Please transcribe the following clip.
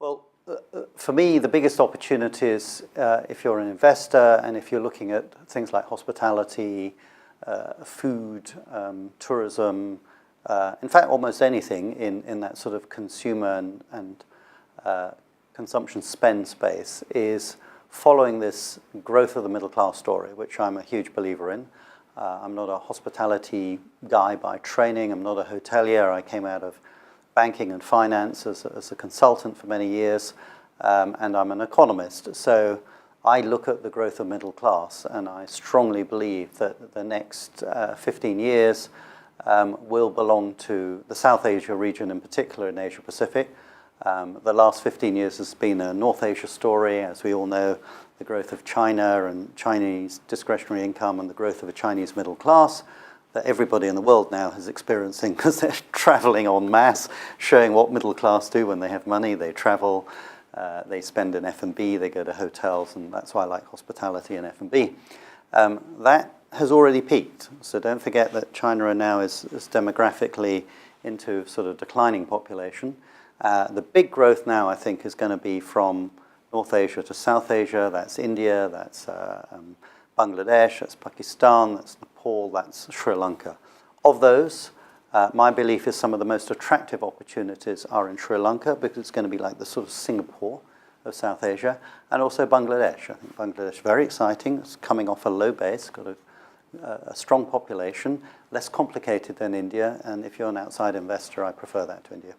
Well, for me, the biggest opportunities, if you're an investor and if you're looking at things like hospitality, food, tourism, in fact, almost anything in that sort of consumer and consumption spend space, is following this growth of the middle class story, which I'm a huge believer in. I'm not a hospitality guy by training. I'm not a hotelier. I came out of banking and finance as a consultant for many years, and I'm an economist. So I look at the growth of middle class, and I strongly believe that the next 15 years will belong to the South Asia region, in particular in Asia Pacific. The last 15 years has been a North Asia story. As we all know, the growth of China and Chinese discretionary income and the growth of a Chinese middle class that everybody in the world now is experiencing because they're traveling en masse, showing what middle class do when they have money. They travel, they spend in F&B, they go to hotels, and that's why I like hospitality and F&B. That has already peaked. So don't forget that China now is demographically into sort of declining population. The big growth now, I think, is going to be from North Asia to South Asia. That's India, that's Bangladesh, that's Pakistan, that's Nepal, that's Sri Lanka. Of those, my belief is some of the most attractive opportunities are in Sri Lanka because it's going to be like the sort of Singapore of South Asia, and also Bangladesh. I think Bangladesh is very exciting. It's coming off a low base, got a strong population, less complicated than India, and if you're an outside investor, I prefer that to India.